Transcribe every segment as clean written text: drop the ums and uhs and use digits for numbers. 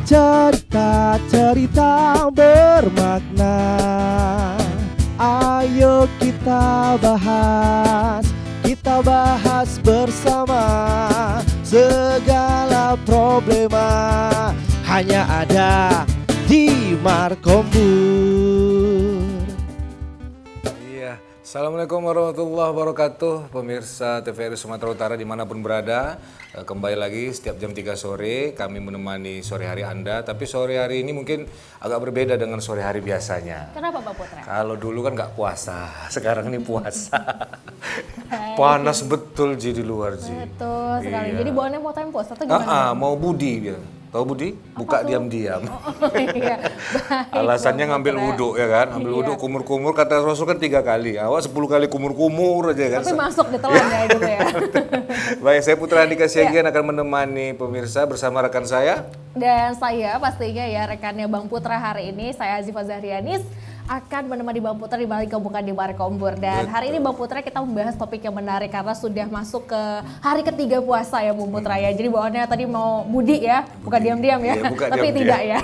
cerita-cerita bermakna. Ayo kita bahas bersama. Segala problema hanya ada di Markombur. Iya, Assalamualaikum warahmatullahi wabarakatuh. Pemirsa TVRI Sumatera Utara dimanapun berada, kembali lagi setiap jam 3 sore kami menemani sore hari Anda. Tapi sore hari ini mungkin agak berbeda dengan sore hari biasanya. Kenapa Pak Putra? Kalau dulu kan nggak puasa, sekarang ini puasa. Panas betul Ji di luar Ji. Betul sekali. Iya. Jadi bawaannya mau tempos atau gimana? Mau Budi dia. Tahu Budi? Buka diam-diam. Iya. Baik, Alasannya Bang ngambil Putra. wudhu ya kan, ambil Iya. wudhu kumur-kumur, kata Rasul kan 3 kali, awak 10 kali kumur-kumur aja kan. Tapi masuk ditelan ya gitu ya. Baik, saya Putra Andika Siagian akan menemani pemirsa bersama rekan saya. Dan saya pastinya ya rekannya Bang Putra hari ini, saya Azifa Zahrianis akan menemani Bang Putra di balik bukan di Markombur. Dan hari ini Bang Putra kita membahas topik yang menarik karena sudah masuk ke hari ketiga puasa ya Bang Putra ya. Jadi bawaannya tadi mau Budi ya, bukan diam-diam ya. Iya, buka Tapi diam-diam. tidak ya.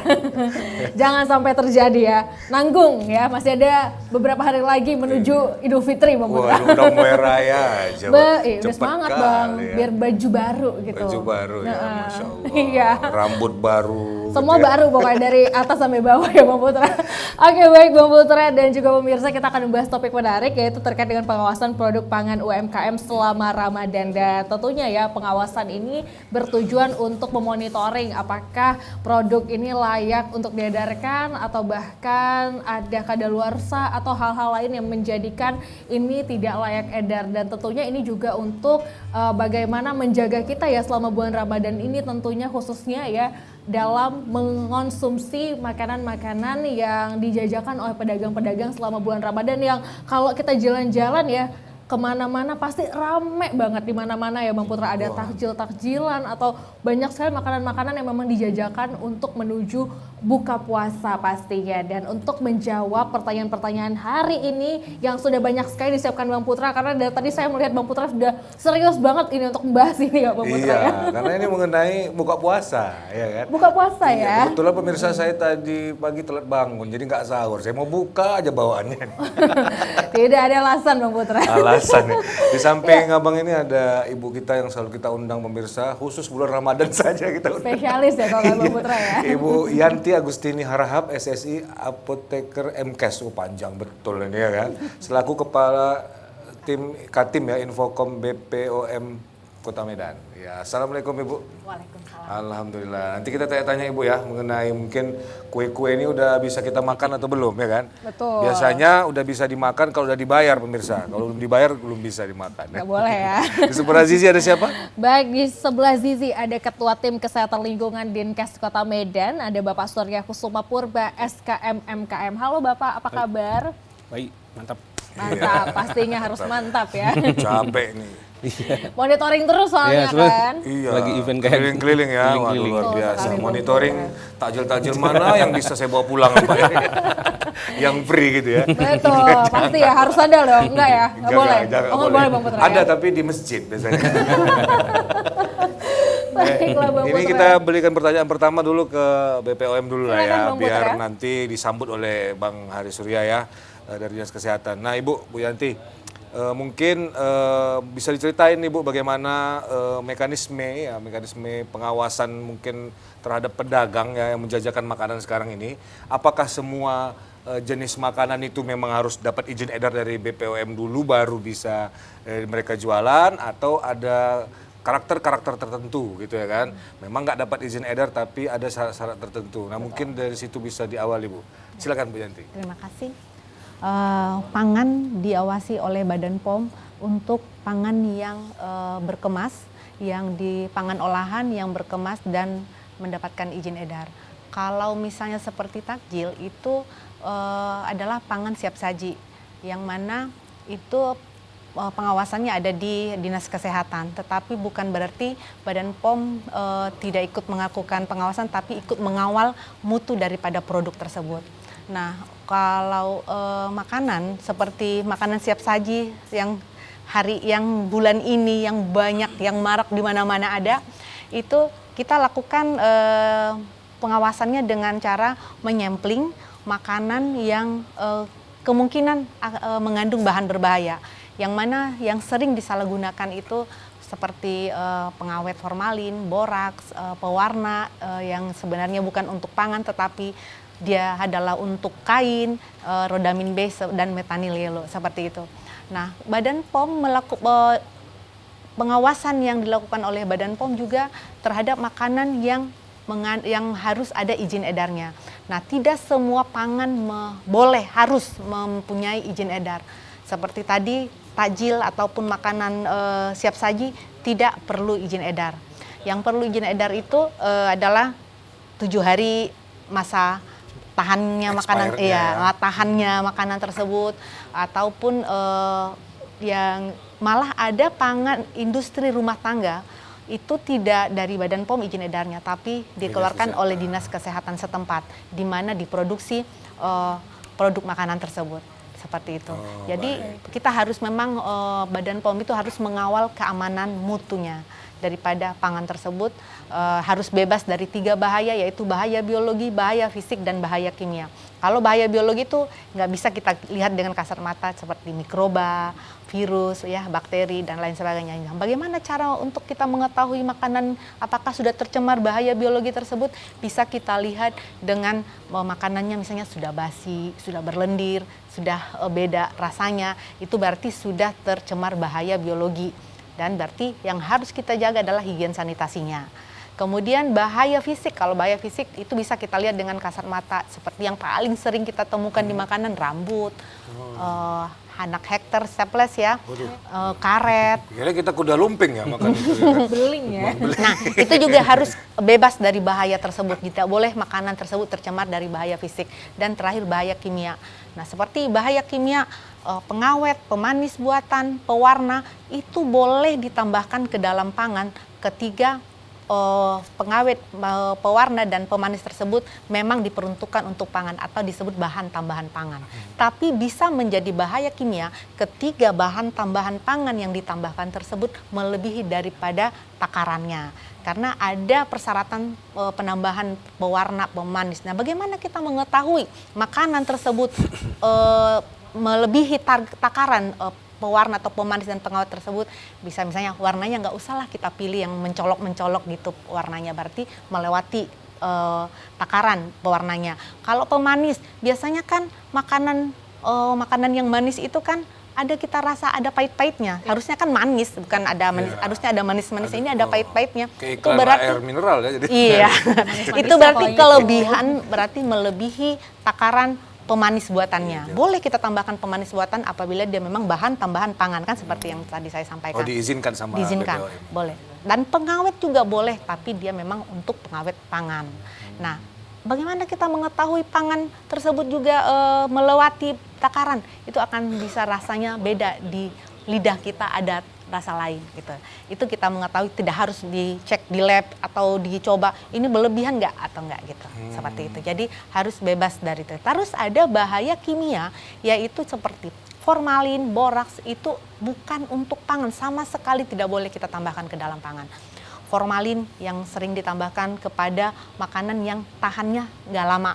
Jangan sampai terjadi ya. Nanggung ya, masih ada beberapa hari lagi menuju Idul Fitri Bang Putra. Waduh, udah mulai raya aja. Udah Cepet semangat kali Bang, ya. biar baju baru gitu. Baju baru ya, Nah, Masya Allah. Iya. Rambut baru. Semua gitu ya. baru pokoknya dari atas sampai bawah ya Bang Putra. Oke baik Bang Putra dan juga pemirsa, kita akan membahas topik menarik yaitu terkait dengan pengawasan produk pangan UMKM selama Ramadan. Dan tentunya ya pengawasan ini bertujuan untuk memonitoring apakah produk ini layak untuk diedarkan atau bahkan ada kadaluarsa atau hal-hal lain yang menjadikan ini tidak layak edar. Dan tentunya ini juga untuk bagaimana menjaga kita ya selama bulan Ramadan ini, tentunya khususnya ya dalam mengonsumsi makanan-makanan yang dijajakan oleh pedagang-pedagang selama bulan Ramadan, yang kalau kita jalan-jalan ya kemana-mana pasti rame banget di mana-mana ya Bang Putra, ada takjil-takjilan atau banyak sekali makanan-makanan yang memang dijajakan untuk menuju buka puasa pastinya. Dan untuk menjawab pertanyaan-pertanyaan hari ini yang sudah banyak sekali disiapkan Bang Putra, karena dari tadi saya melihat Bang Putra sudah serius banget ini untuk membahas ini ya Bang Putra Iya, ya. karena ini mengenai buka puasa, ya kan? Buka puasa Iya, ya. kebetulan pemirsa saya tadi pagi telat bangun, jadi nggak sahur. Saya mau buka aja bawaannya. Tidak ada alasan Bang Putra. Alasan ya. Di samping abang ini ada ibu kita yang selalu kita undang pemirsa, khusus bulan Ramadan saja kita undang. Spesialis ya kalau Bang Putra ya. Ibu Yanti Agustini Harahap, SSI Apoteker MKes. Panjang betul ini ya kan. Selaku kepala tim Katim ya Infokom BPOM Kota Medan. Ya, Assalamualaikum Ibu. Waalaikumsalam. Alhamdulillah. Nanti kita tanya-tanya Ibu ya mengenai mungkin kue-kue ini udah bisa kita makan atau belum ya kan? Betul. Biasanya udah bisa dimakan kalau udah dibayar pemirsa. Kalau belum dibayar belum bisa dimakan. Nggak boleh ya. Di sebelah Zizi ada siapa? Baik, di sebelah Zizi ada Ketua Tim Kesehatan Lingkungan Dinkes Kota Medan, ada Bapak Surya Kusuma Purba, SKM MKM. Halo Bapak, apa kabar? Baik, mantap. Mantap, pastinya harus mantap ya. Capek nih. Monitoring terus soalnya kan. Iya. Lagi event kayak keliling-keliling ya. Waduh, keliling-keliling. luar Betul biasa. sekali, Monitoring takjil-takjil mana yang bisa saya bawa pulang apa ya? Yang free gitu ya. Betul, pasti ya harus ada dong. Enggak ya? Enggak boleh. Jangan, Oh, nggak boleh Bang Putra Ada ya? tapi di masjid biasanya. Baiklah Bang Ini Putra. kita berikan pertanyaan pertama dulu ke BPOM dulu lah Silakan, ya, Bang biar Putra. nanti disambut oleh Bang Hari Surya ya dari Dinas Kesehatan. Nah Ibu, Bu Yanti, mungkin bisa diceritain nih Bu bagaimana mekanisme pengawasan mungkin terhadap pedagang ya yang menjajakan makanan sekarang ini. Apakah semua jenis makanan itu memang harus dapat izin edar dari BPOM dulu baru bisa mereka jualan, atau ada karakter-karakter tertentu gitu ya kan? Memang nggak dapat izin edar tapi ada syarat-syarat tertentu. Nah mungkin dari situ bisa diawali Bu. Silakan Bu Yanti. Terima kasih. Pangan diawasi oleh Badan POM untuk pangan yang berkemas, yang di pangan olahan yang berkemas dan mendapatkan izin edar. Kalau misalnya seperti takjil itu adalah pangan siap saji, yang mana itu pengawasannya ada di Dinas Kesehatan, tetapi bukan berarti Badan POM tidak ikut melakukan pengawasan, tapi ikut mengawal mutu daripada produk tersebut. Nah, kalau makanan seperti makanan siap saji yang bulan ini yang banyak, yang marak di mana-mana ada, itu kita lakukan pengawasannya dengan cara menyampling makanan yang kemungkinan mengandung bahan berbahaya. Yang mana yang sering disalahgunakan itu seperti pengawet formalin, boraks, pewarna yang sebenarnya bukan untuk pangan tetapi dia adalah untuk kain, rodamin B dan metanil yellow seperti itu. Nah, Badan POM pengawasan yang dilakukan oleh Badan POM juga terhadap makanan yang harus ada izin edarnya. Nah, tidak semua pangan harus mempunyai izin edar. Seperti tadi takjil ataupun makanan siap saji tidak perlu izin edar. Yang perlu izin edar itu adalah 7 hari masa tahannya makanan, tahannya makanan tersebut, ataupun yang malah ada pangan industri rumah tangga itu tidak dari Badan POM izin edarnya, tapi dikeluarkan oleh Dinas Kesehatan setempat, di mana diproduksi produk makanan tersebut. Seperti itu. Jadi kita harus memang Badan POM itu harus mengawal keamanan mutunya daripada pangan tersebut, harus bebas dari 3 bahaya, yaitu bahaya biologi, bahaya fisik, dan bahaya kimia. Kalau bahaya biologi itu nggak bisa kita lihat dengan kasat mata seperti mikroba, virus, ya, bakteri, dan lain sebagainya. Bagaimana cara untuk kita mengetahui makanan apakah sudah tercemar bahaya biologi tersebut? Bisa kita lihat dengan makanannya misalnya sudah basi, sudah berlendir, sudah beda rasanya, itu berarti sudah tercemar bahaya biologi. Dan berarti yang harus kita jaga adalah higien sanitasinya. Kemudian bahaya fisik, kalau bahaya fisik itu bisa kita lihat dengan kasat mata, seperti yang paling sering kita temukan di makanan, rambut, anak hektar staples ya, karet. Kira kita kuda lumping ya makan itu. Ya. Beling ya. Nah, itu juga harus bebas dari bahaya tersebut. Tidak boleh makanan tersebut tercemar dari bahaya fisik. Dan terakhir bahaya kimia. Nah, seperti bahaya kimia, pengawet, pemanis buatan, pewarna, itu boleh ditambahkan ke dalam pangan ketika pengawet, pewarna, dan pemanis tersebut memang diperuntukkan untuk pangan atau disebut bahan tambahan pangan. Tapi bisa menjadi bahaya kimia ketika bahan tambahan pangan yang ditambahkan tersebut melebihi daripada takarannya. Karena ada persyaratan penambahan pewarna, pemanis. Nah, bagaimana kita mengetahui makanan tersebut melebihi takaran pewarna atau pemanis dan pengawet tersebut? Bisa misalnya warnanya nggak usah lah kita pilih yang mencolok-mencolok gitu warnanya, berarti melewati takaran pewarnanya. Kalau pemanis, biasanya kan makanan yang manis itu kan ada kita rasa ada pahit-pahitnya. Harusnya kan manis, bukan ada manis. Harusnya ada manis-manis, ini ada pahit-pahitnya. Itu berarti air mineral ya jadi. Iya. Itu berarti kelebihan, berarti melebihi takaran pemanis buatannya. Boleh kita tambahkan pemanis buatan apabila dia memang bahan tambahan pangan, kan seperti yang tadi saya sampaikan. Oh, diizinkan sama diizinkan, BPOM. boleh. Dan pengawet juga boleh, tapi dia memang untuk pengawet pangan. Nah, bagaimana kita mengetahui pangan tersebut juga melewati takaran? Itu akan bisa rasanya beda di lidah kita, ada rasa lain gitu. Itu kita mengetahui, tidak harus dicek di lab atau dicoba ini berlebihan nggak atau nggak gitu. Seperti itu. Jadi harus bebas dari itu. Terus ada bahaya kimia, yaitu seperti formalin, boraks, itu bukan untuk pangan, sama sekali tidak boleh kita tambahkan ke dalam pangan. Formalin yang sering ditambahkan kepada makanan yang tahannya nggak lama,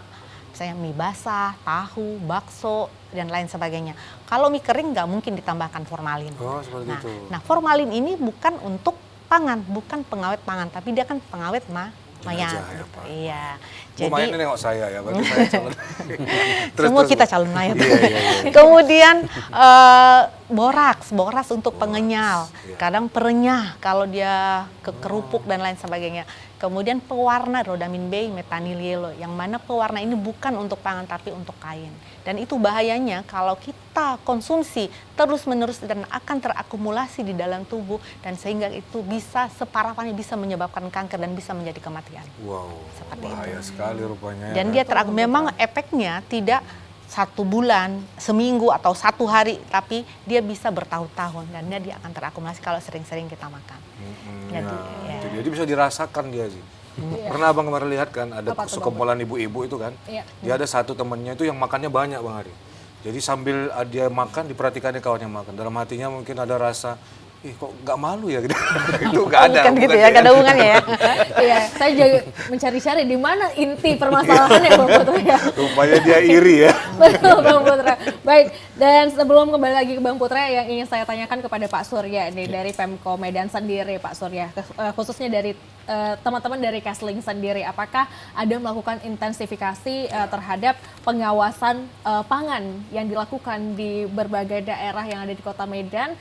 misalnya mie basah, tahu, bakso, dan lain sebagainya. Kalau mie kering nggak mungkin ditambahkan formalin. Oh, seperti itu. Nah, formalin ini bukan untuk pangan, bukan pengawet pangan, tapi dia kan pengawet mayat. Ya, Gitu. Iya. Jadi mayat nengok saya ya, berarti saya calon. Semua kita calon mayat. Iya. Kemudian boraks untuk pengenyal, kadang perenyah kalau dia kerupuk dan lain sebagainya. Kemudian pewarna rodamin B, metanil yellow, yang mana pewarna ini bukan untuk pangan tapi untuk kain. Dan itu bahayanya kalau kita konsumsi terus-menerus dan akan terakumulasi di dalam tubuh, dan sehingga itu bisa separah-parahnya bisa menyebabkan kanker dan bisa menjadi kematian. Wow, seperti bahaya itu. Sekali rupanya. Dan dia memang efeknya tidak 1 bulan, seminggu, atau 1 hari, tapi dia bisa bertahun-tahun dan dia akan terakumulasi kalau sering-sering kita makan. Jadi bisa dirasakan dia sih. Pernah Abang kemarin lihat kan, ada sekumpulan ibu-ibu itu kan, dia ada satu temennya itu yang makannya banyak Bang Ari. Jadi sambil dia makan, diperhatikan kawannya makan. Dalam hatinya mungkin ada rasa, ih kok nggak malu ya gitu. Itu nggak ada. Bukan gitu ya, nggak ada hubungannya ya. Iya, saya juga mencari-cari di mana inti permasalahannya Bang Putra ya. Rupanya dia iri ya. Betul Bang Putra. Baik, dan sebelum kembali lagi ke Bang Putra yang ingin saya tanyakan kepada Pak Surya nih dari Pemko Medan sendiri Pak Surya, khususnya dari teman-teman dari Kesling sendiri, apakah ada melakukan intensifikasi terhadap pengawasan pangan yang dilakukan di berbagai daerah yang ada di Kota Medan,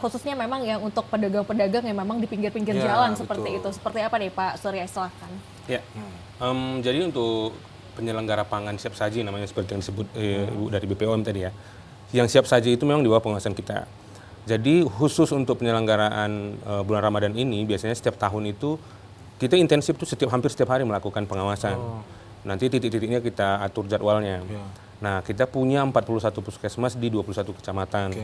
khususnya memang yang untuk pedagang-pedagang yang memang di pinggir-pinggir Ya, jalan betul. seperti itu. Seperti apa nih Pak Surya, silahkan. Ya, jadi untuk penyelenggara pangan siap saji namanya seperti yang disebut Ibu dari BPOM tadi ya. Yang siap saji itu memang di bawah pengawasan kita. Jadi khusus untuk penyelenggaraan bulan Ramadan ini biasanya setiap tahun itu kita intensif tuh hampir setiap hari melakukan pengawasan. Nanti titik-titiknya kita atur jadwalnya. Nah, kita punya 41 puskesmas di 21 kecamatan.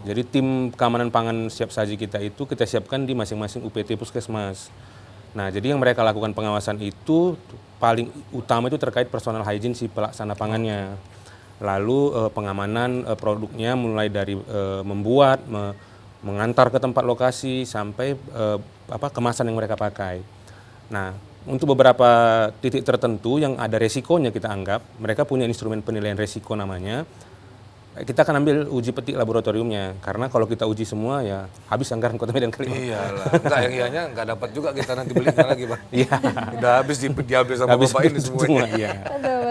Jadi tim keamanan pangan siap saji kita itu kita siapkan di masing-masing UPT puskesmas. Nah, jadi yang mereka lakukan pengawasan itu paling utama itu terkait personal hygiene si pelaksana pangannya. Lalu pengamanan produknya mulai dari membuat, mengantar ke tempat lokasi sampai kemasan yang mereka pakai. Nah, untuk beberapa titik tertentu yang ada resikonya kita anggap, mereka punya instrumen penilaian resiko namanya. Kita akan ambil uji petik laboratoriumnya, karena kalau kita uji semua ya habis anggaran Kota Medan kali ini. Iyalah, enggak yang ianya nggak dapat juga kita nanti belinya lagi Bang. Iya. Udah habis diambil sama Habis Bapak ini semuanya. iya.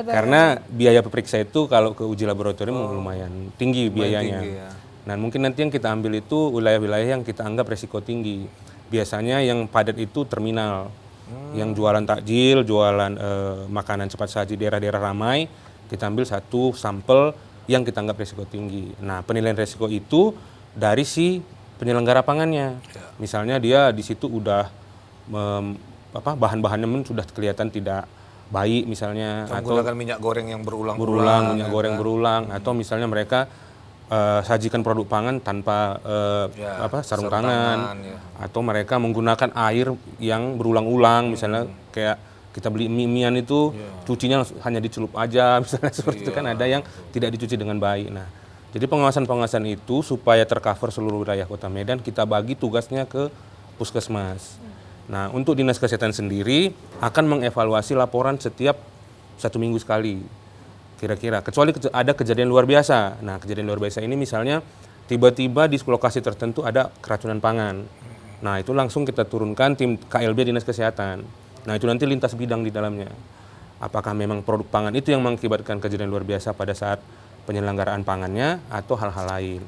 Karena biaya pemeriksa itu kalau ke uji laboratorium lumayan tinggi biayanya. tinggi, ya. Nah, mungkin nanti yang kita ambil itu wilayah-wilayah yang kita anggap resiko tinggi. Biasanya yang padat itu terminal. Yang jualan takjil, jualan makanan cepat saji daerah-daerah ramai, kita ambil satu sampel yang kita anggap risiko tinggi. Nah, penilaian risiko itu dari si penyelenggara pangannya. Misalnya dia di situ udah bahan-bahannya sudah kelihatan tidak baik misalnya, atau Menggunakan minyak goreng yang berulang-ulang. berulang, minyak goreng berulang, atau misalnya mereka sajikan produk pangan tanpa sarung tangan, ya. atau mereka menggunakan air yang berulang-ulang, misalnya kayak kita beli mie-mian itu cucinya hanya dicelup aja, misalnya seperti itu kan ada yang tidak dicuci dengan baik. Nah, jadi pengawasan-pengawasan itu supaya tercover seluruh wilayah Kota Medan, kita bagi tugasnya ke puskesmas. Nah, untuk Dinas Kesehatan sendiri akan mengevaluasi laporan setiap 1 minggu sekali. Kira-kira, kecuali ada kejadian luar biasa. Nah, kejadian luar biasa ini misalnya tiba-tiba di lokasi tertentu ada keracunan pangan. Nah, itu langsung kita turunkan tim KLB Dinas Kesehatan. Nah, itu nanti lintas bidang di dalamnya. Apakah memang produk pangan itu yang mengakibatkan kejadian luar biasa pada saat penyelenggaraan pangannya atau hal-hal lain.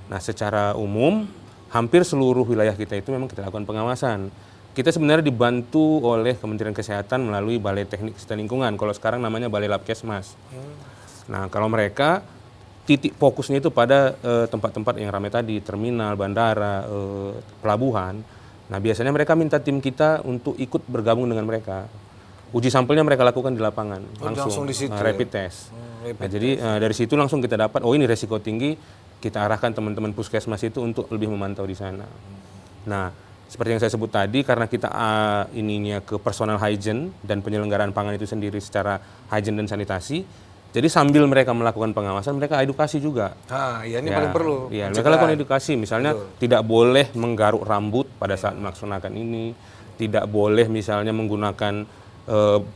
Nah, secara umum hampir seluruh wilayah kita itu memang kita lakukan pengawasan. Kita sebenarnya dibantu oleh Kementerian Kesehatan melalui Balai Teknik Kesehatan Lingkungan. Kalau sekarang namanya Balai Labkesmas. Nah, kalau mereka titik fokusnya itu pada tempat-tempat yang ramai tadi, terminal, bandara, pelabuhan. Nah, biasanya mereka minta tim kita untuk ikut bergabung dengan mereka. Uji sampelnya mereka lakukan di lapangan, langsung di situ, rapid test. Nah, jadi dari situ langsung kita dapat, oh ini resiko tinggi, kita arahkan teman-teman puskesmas itu untuk lebih memantau di sana. Nah, seperti yang saya sebut tadi, karena kita ininya ke personal hygiene dan penyelenggaraan pangan itu sendiri secara hygiene dan sanitasi, jadi sambil mereka melakukan pengawasan, mereka edukasi juga. Iya ini paling perlu. Iya, mereka lakukan edukasi, misalnya tidak boleh menggaruk rambut pada saat melaksanakan ini, tidak boleh misalnya menggunakan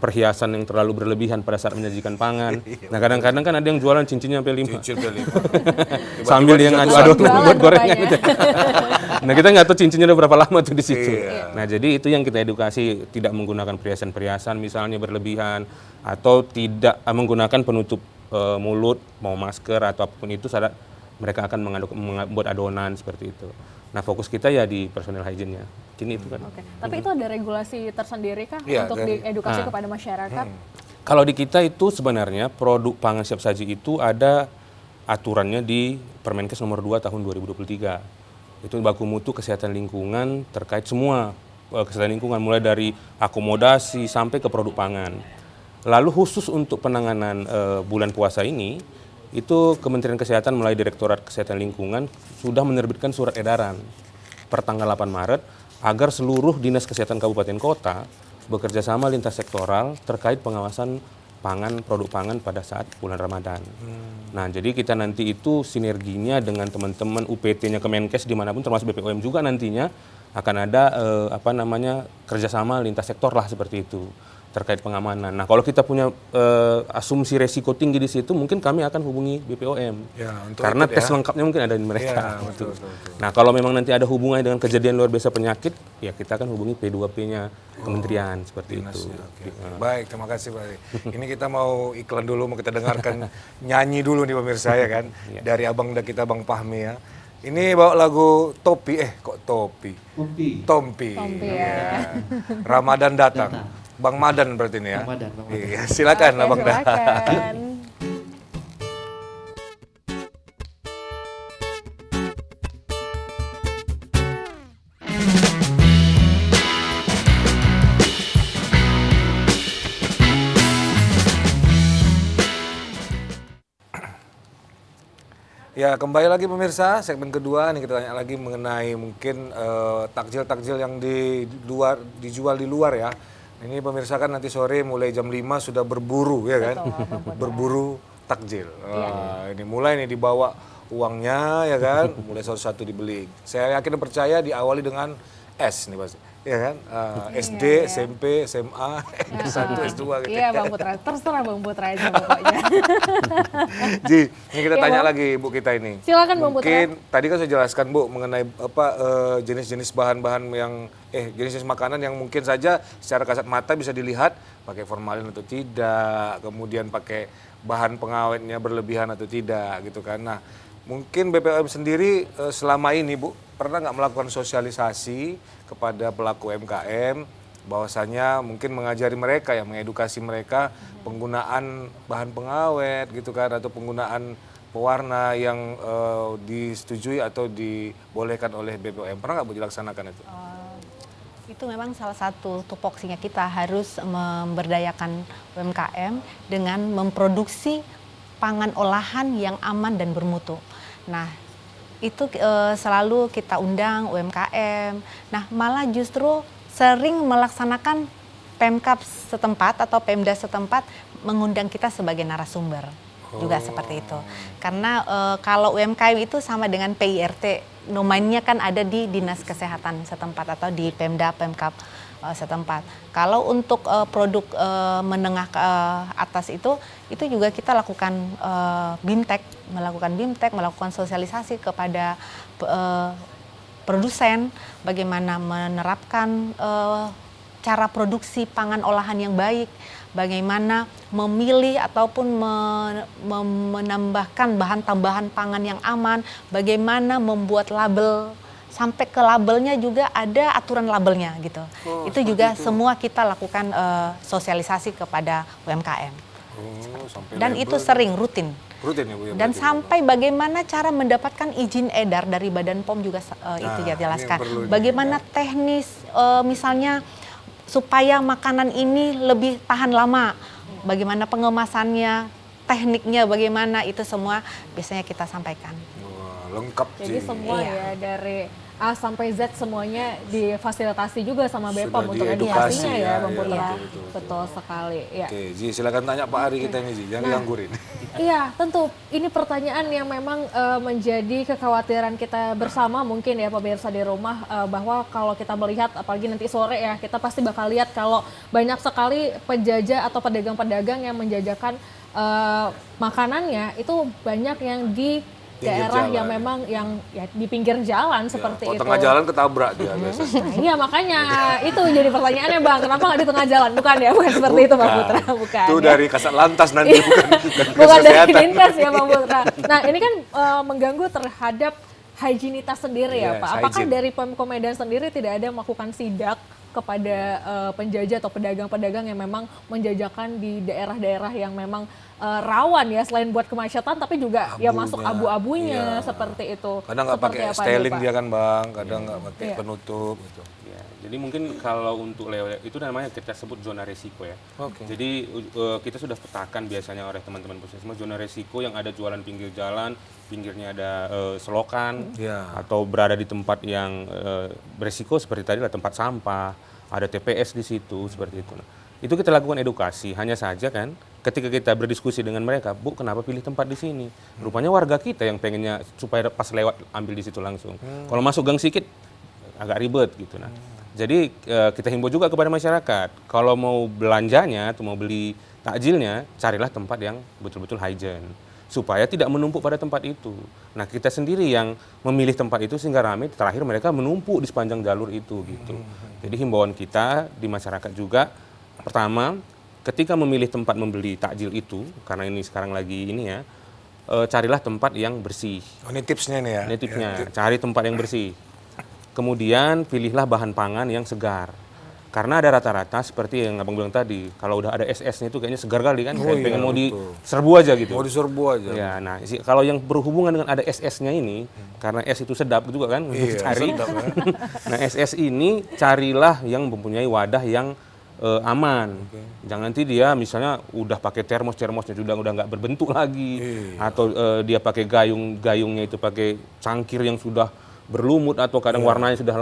perhiasan yang terlalu berlebihan pada saat menyajikan pangan. Nah, kadang-kadang kan ada yang jualan cincinnya sampai 5. Cincin sampai 5. Sambil dia ngadu-adu Jualan buat gorengnya rupanya. gitu. Nah, kita nggak tahu cincinnya udah berapa lama tuh di situ. Nah, jadi itu yang kita edukasi, tidak menggunakan perhiasan-perhiasan misalnya berlebihan, atau tidak menggunakan penutup mulut, mau masker atau apapun itu saat mereka akan membuat adonan seperti itu. Nah, fokus kita ya di personal hygiene-nya. Kini itu kan. Oke. Tapi itu ada regulasi tersendiri kah Iya, untuk diedukasi kepada masyarakat? Kalau di kita itu sebenarnya produk pangan siap saji itu ada aturannya di Permenkes nomor 2 tahun 2023. Itu baku mutu kesehatan lingkungan terkait semua kesehatan lingkungan, mulai dari akomodasi sampai ke produk pangan. Lalu khusus untuk penanganan bulan puasa ini, itu Kementerian Kesehatan melalui Direktorat Kesehatan Lingkungan sudah menerbitkan surat edaran per tanggal 8 Maret agar seluruh Dinas Kesehatan Kabupaten Kota bekerja sama lintas sektoral terkait pengawasan pangan, produk pangan pada saat bulan Ramadan. Nah, jadi kita nanti itu sinerginya dengan teman-teman UPT-nya Kemenkes dimanapun, termasuk BPOM juga nantinya akan ada kerjasama lintas sektor lah seperti itu terkait pengamanan. Nah, kalau kita punya asumsi resiko tinggi di situ, mungkin kami akan hubungi BPOM. Ya, untuk karena ikut tes ya. lengkapnya mungkin ada di mereka. Ya, gitu. betul. Nah, kalau memang nanti ada hubungannya dengan kejadian luar biasa penyakit, ya kita akan hubungi P2P-nya kementerian seperti itu. Oke. Baik, terima kasih Pak Ari. Ini kita mau iklan dulu, mau kita dengarkan nyanyi dulu nih pemirsa ya kan. Dari abang kita Bang Fahmi ya. Ini bawa lagu Topi, Tompi. Tompi, Ya. Ramadan datang. Bang Madan berarti ini ya. Bang Madan. Iya, silakan Oke, Abang Dah. silakan. Ya, kembali lagi pemirsa, segmen kedua nih kita tanya lagi mengenai mungkin takjil-takjil yang dijual di luar ya. Ini pemirsa kan nanti sore mulai jam 5 sudah berburu ya kan. Berburu takjil. Wah, ini mulai nih dibawa uangnya ya kan, mulai satu-satu dibeli. Saya yakin dan percaya diawali dengan S nih pasti. Ya kan? SD, SMP, SMA, S1, S2 gitu. Iya Bang Putra, terserah Bang Putra aja pokoknya. Ji, ini kita Iya, tanya Bang. lagi Bu kita ini. Silakan Bang Putra. Mungkin tadi kan saya jelaskan Bu mengenai jenis-jenis bahan-bahan yang jenis-jenis makanan yang mungkin saja secara kasat mata bisa dilihat pakai formalin atau tidak, kemudian pakai bahan pengawetnya berlebihan atau tidak gitu kan. Nah, mungkin BPOM sendiri selama ini Bu pernah nggak melakukan sosialisasi kepada pelaku UMKM bahwasanya mungkin mengajari mereka ya, mengedukasi mereka penggunaan bahan pengawet gitu kan, atau penggunaan pewarna yang disetujui atau dibolehkan oleh BPOM. Pernah nggak Bu dilaksanakan itu? Itu memang salah satu tupoksinya, kita harus memberdayakan UMKM dengan memproduksi pangan olahan yang aman dan bermutu. Nah, itu selalu kita undang UMKM. Nah, malah justru sering melaksanakan Pemkab setempat atau Pemda setempat mengundang kita sebagai narasumber. Juga seperti itu. Karena kalau UMKM itu sama dengan PIRT, domainnya kan ada di Dinas Kesehatan setempat atau di Pemda Pemkab setempat. Kalau untuk produk menengah ke atas itu juga kita lakukan BIMTEK, melakukan sosialisasi kepada produsen bagaimana menerapkan cara produksi pangan olahan yang baik, bagaimana memilih ataupun menambahkan bahan tambahan pangan yang aman, bagaimana membuat label, sampai ke labelnya juga ada aturan labelnya gitu. Itu juga semua kita lakukan sosialisasi kepada UMKM. Dan itu sering rutin. Rutin ya Bu ya. Dan sampai bagaimana cara mendapatkan izin edar dari Badan POM juga itu ya jelaskan. Bagaimana teknis misalnya supaya makanan ini lebih tahan lama, bagaimana pengemasannya, tekniknya bagaimana, itu semua biasanya kita sampaikan. Wah, lengkap Jadi sih. semua ya dari A sampai Z semuanya difasilitasi juga sama Sudah BPOM untuk diedukasi edukasinya ya, ya Bang ya, Putra. betul. Betul sekali. Ya. Oke, Ji, silakan tanya Pak Ari kita ini, Ji. Jangan dianggurin. Iya, tentu. Ini pertanyaan yang memang menjadi kekhawatiran kita bersama mungkin ya pemirsa di rumah, bahwa kalau kita melihat apalagi nanti sore ya, kita pasti bakal lihat kalau banyak sekali penjajah atau pedagang-pedagang yang menjajakan makanannya itu banyak yang di daerah jalan. yang memang yang ya, di pinggir jalan seperti Kalau itu. tengah jalan ketabrak dia biasa. Nah, iya makanya itu jadi pertanyaannya Bang, kenapa nggak di tengah jalan? Bukan ya, bukan seperti itu Bang Putra, bukan. Itu ya. dari kasat lantas nanti, bukan Bukan dari kesehatan. Dinkes ya Bang Putra. Nah ini kan mengganggu terhadap higienitas sendiri ya Yes, Pak. Apakah hygiene. dari Pemko Medan sendiri tidak ada melakukan sidak kepada penjajah atau pedagang-pedagang yang memang menjajakan di daerah-daerah yang memang rawan ya, selain buat kemacetan tapi juga ya masuk abu-abunya Iya. seperti itu. Kadang nggak Seperti pakai apa styling nih, Pak? dia kan Bang, kadang nggak pakai Iya. penutup gitu. Ya, jadi mungkin kalau untuk lewat itu namanya kita sebut zona risiko ya. Oke. Jadi kita sudah petakan biasanya oleh teman-teman puskesmas zona risiko yang ada jualan pinggir jalan, pinggirnya ada selokan, Ya. atau berada di tempat yang berisiko seperti tadi lah, tempat sampah, ada TPS di situ seperti itu. Nah, itu kita lakukan edukasi, hanya saja kan ketika kita berdiskusi dengan mereka, Bu, kenapa pilih tempat di sini? Rupanya warga kita yang pengennya supaya pas lewat ambil di situ langsung. Kalau masuk gang sedikit agak ribet gitu. Nah, jadi kita himbau juga kepada masyarakat, kalau mau belanjanya atau mau beli takjilnya, carilah tempat yang betul-betul hygiene supaya tidak menumpuk pada tempat itu. Nah, kita sendiri yang memilih tempat itu sehingga ramai, terakhir mereka menumpuk di sepanjang jalur itu gitu. Jadi himbauan kita di masyarakat juga, pertama, ketika memilih tempat membeli takjil itu, karena ini sekarang lagi ini ya, carilah tempat yang bersih. Oh, ini tipsnya nih ya. Ini tipsnya, cari tempat yang bersih. Kemudian pilihlah bahan pangan yang segar. Karena ada rata-rata seperti yang Abang bilang tadi, kalau udah ada SS-nya itu kayaknya segar kali kan, kayak pengen mau diserbu aja gitu. Mau diserbu aja. Ya, nah kalau yang berhubungan dengan ada SS-nya ini, karena S itu sedap juga kan, untuk dicari. sedap, ya. Nah, SS ini carilah yang mempunyai wadah yang aman. Jangan nanti dia misalnya udah pakai termosnya udah nggak berbentuk lagi, atau dia pakai gayungnya itu pakai cangkir yang sudah berlumut atau kadang warnanya sudah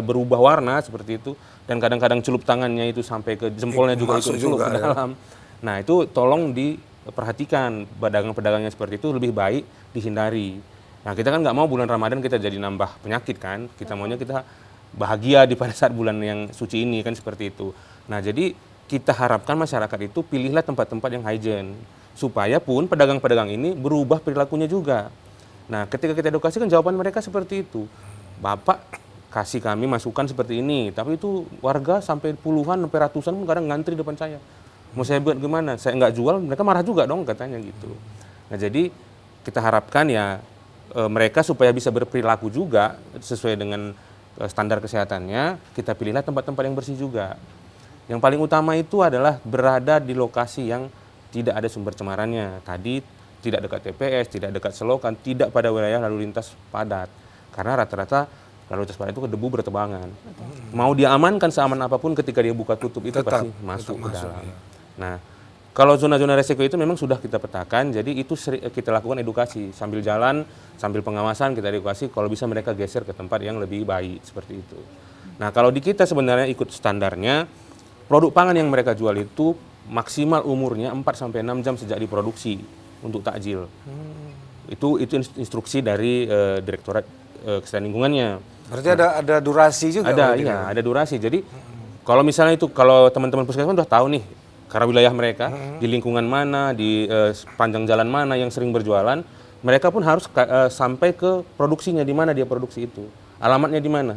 berubah warna seperti itu, dan kadang-kadang celup tangannya itu sampai ke jempolnya juga itu celup ke dalam. Nah, itu tolong diperhatikan, pedagang-pedagang yang seperti itu lebih baik dihindari. Nah, kita kan nggak mau bulan Ramadan kita jadi nambah penyakit kan, kita maunya kita bahagia di pada saat bulan yang suci ini kan, seperti itu. Nah, jadi kita harapkan masyarakat itu pilihlah tempat-tempat yang hygiene, supaya pun pedagang-pedagang ini berubah perilakunya juga. Nah, ketika kita edukasi kan jawaban mereka seperti itu. Bapak kasih kami masukan seperti ini, tapi itu warga sampai puluhan, sampai ratusan kadang ngantri depan saya. Mau saya buat gimana? Saya nggak jual, mereka marah juga dong katanya gitu. Nah, jadi kita harapkan ya mereka supaya bisa berperilaku juga sesuai dengan standar kesehatannya, kita pilihlah tempat-tempat yang bersih juga. Yang paling utama itu adalah berada di lokasi yang tidak ada sumber cemarannya. Tadi tidak dekat TPS, tidak dekat selokan, tidak pada wilayah lalu lintas padat. Karena rata-rata lalu lintas padat itu debu bertebangan. Mau dia amankan seaman apapun, ketika dia buka tutup itu pasti masuk ke dalam. Ya. Nah, kalau zona-zona resiko itu memang sudah kita petakan, jadi itu kita lakukan edukasi. Sambil jalan, sambil pengawasan kita edukasi, kalau bisa mereka geser ke tempat yang lebih baik, seperti itu. Nah, kalau di kita sebenarnya ikut standarnya, produk pangan yang mereka jual itu maksimal umurnya 4-6 jam sejak diproduksi untuk takjil. Itu instruksi dari Direktorat Kesehatan Lingkungannya. Berarti ada durasi juga? Ada durasi. Jadi kalau misalnya itu, kalau teman-teman puskesmas udah tahu nih, karena wilayah mereka, di lingkungan mana, di sepanjang jalan mana yang sering berjualan, mereka pun harus sampai ke produksinya, di mana dia produksi itu. Alamatnya di mana.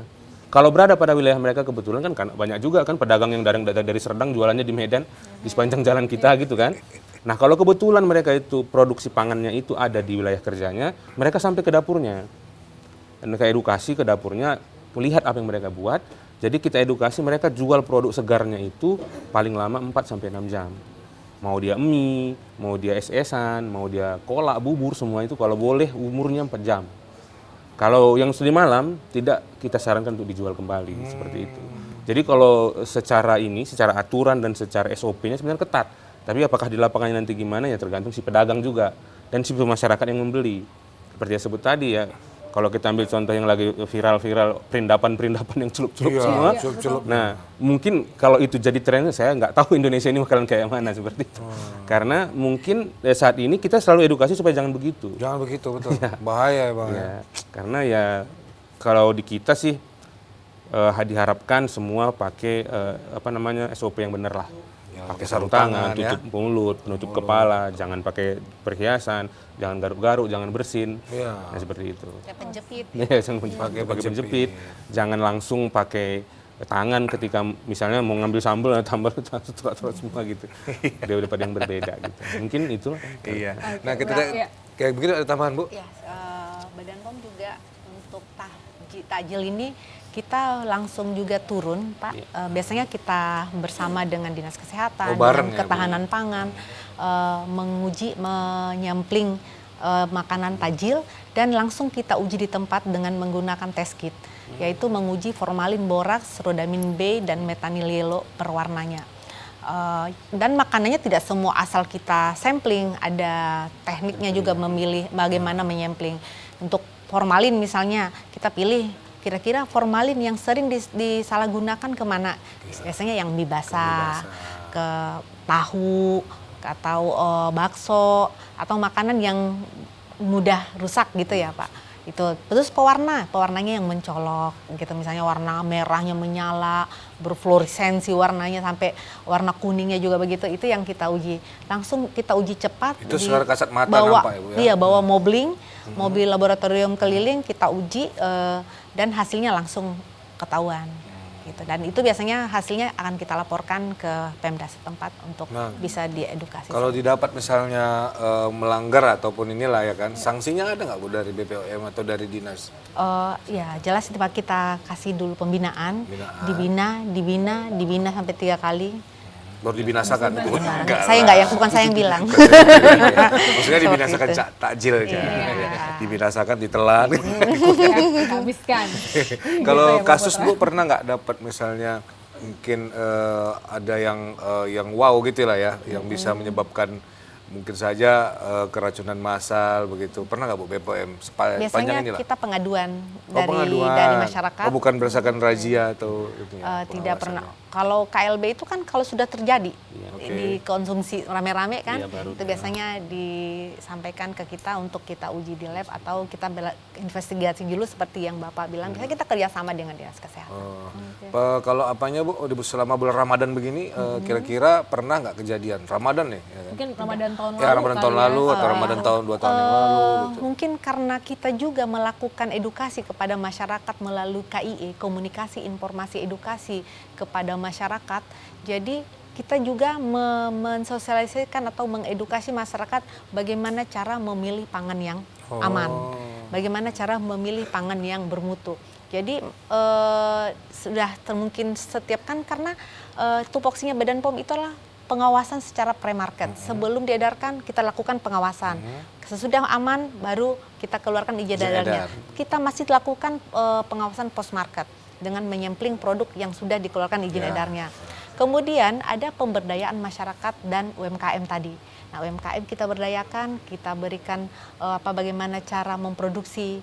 Kalau berada pada wilayah mereka, kebetulan kan banyak juga kan pedagang yang dari Serdang jualannya di Medan, di sepanjang jalan kita gitu kan. Nah, kalau kebetulan mereka itu produksi pangannya itu ada di wilayah kerjanya, mereka sampai ke dapurnya. Dan mereka edukasi ke dapurnya, melihat apa yang mereka buat. Jadi kita edukasi mereka jual produk segarnya itu paling lama 4-6 jam. Mau dia mie, mau dia es-esan, mau dia kolak, bubur, semua itu kalau boleh umurnya 4 jam. Kalau yang di malam, tidak kita sarankan untuk dijual kembali, seperti itu. Jadi kalau secara aturan dan secara SOP-nya sebenarnya ketat. Tapi apakah di lapangannya nanti gimana ya tergantung si pedagang juga dan si masyarakat yang membeli. Seperti yang sebut tadi ya, kalau kita ambil contoh yang lagi viral-viral perindapan yang celup-celup semua. Celup-celup. Nah, mungkin kalau itu jadi tren, saya nggak tahu Indonesia ini bakalan kayak mana seperti itu. Karena mungkin saat ini kita selalu edukasi supaya jangan begitu. Jangan begitu, betul. Bahaya ya Bang. Ya, karena ya kalau di kita sih diharapkan semua pakai SOP yang benar lah. Pakai sarung tangan, tutup mulut, penutup kepala, jangan pakai perhiasan, jangan garuk-garuk, jangan bersin. Nah, seperti itu. Kayak penjepit. Ya, jangan pakai penjepit. Jangan langsung pakai tangan ketika misalnya mau ngambil sambal tambal terus semua gitu. Daripada yang berbeda gitu. Mungkin itu. Iya. Nah, kita kayak begitu ada tambahan, Bu? Ya, Badan POM juga untuk takjil ini kita langsung juga turun, Pak. Biasanya kita bersama dengan Dinas Kesehatan, dengan Ketahanan Pangan, menyampling makanan takjil dan langsung kita uji di tempat dengan menggunakan test kit, yaitu menguji formalin, boraks, rodamin B, dan metanil yellow per warnanya. Dan makanannya tidak semua asal kita sampling, ada tekniknya juga memilih bagaimana menyampling. Untuk formalin misalnya, kita pilih kira-kira formalin yang sering disalahgunakan kemana? Biasanya yang mie basah, ke tahu, atau bakso atau makanan yang mudah rusak gitu ya Pak. Itu terus pewarnanya yang mencolok gitu, misalnya warna merahnya menyala, berfluoresensi warnanya sampai warna kuningnya juga begitu, itu yang kita uji. Langsung kita uji cepat. Itu secara kasat mata bawa, nampak ya Bu ya? Iya, bawa mobil laboratorium keliling kita uji dan hasilnya langsung ketahuan. Gitu. Dan itu biasanya hasilnya akan kita laporkan ke Pemda setempat untuk bisa diedukasi. Kalau didapat misalnya melanggar ataupun inilah ya kan, sanksinya ada nggak Bu dari BPOM atau dari dinas? Ya jelas kita kasih dulu pembinaan, dibina sampai 3 kali. Baru dibinasakan itu? Bukan saya yang bilang. Maksudnya dibinasakan takjil aja. Dibinasakan, ditelan. Habiskan. Kalau Gitu ya, Bu kasus Putra. Bu pernah nggak dapat misalnya mungkin ada yang wow gitu lah ya, yang bisa menyebabkan mungkin saja keracunan massal begitu. Pernah nggak Bu BPOM sepanjang Biasanya inilah? kita pengaduan Pengaduan. dari masyarakat. Oh, bukan berdasarkan razia atau itu ya, Tidak pernah. pengawasannya. Kalau KLB itu kan kalau sudah terjadi Oke. dikonsumsi rame-rame kan, Iya, baru. itu biasanya disampaikan ke kita untuk kita uji di lab atau kita investigasi dulu seperti yang Bapak bilang. Biasanya kita kerjasama dengan dinas kesehatan. Kalau apanya Bu, selama bulan Ramadan begini, kira-kira pernah nggak kejadian Ramadan nih? Ya kan? Mungkin Ramadan tahun lalu. Ya Ramadan tahun kali lalu ya. atau Ramadan tahun 2 tahun yang lalu gitu. Mungkin karena kita juga melakukan edukasi kepada masyarakat melalui KIE, komunikasi informasi edukasi kepada masyarakat. Jadi kita juga mensosialisasikan atau mengedukasi masyarakat bagaimana cara memilih pangan yang aman, bagaimana cara memilih pangan yang bermutu. Jadi sudah mungkin setiap kan karena tupoksinya Badan POM itu adalah pengawasan secara pre-market. Sebelum diedarkan kita lakukan pengawasan. Sesudah aman baru kita keluarkan izin edarnya. Kita masih lakukan pengawasan post-market dengan menyampling produk yang sudah dikeluarkan izin edarnya. Kemudian ada pemberdayaan masyarakat dan UMKM tadi. Nah, UMKM kita berdayakan, kita berikan bagaimana cara memproduksi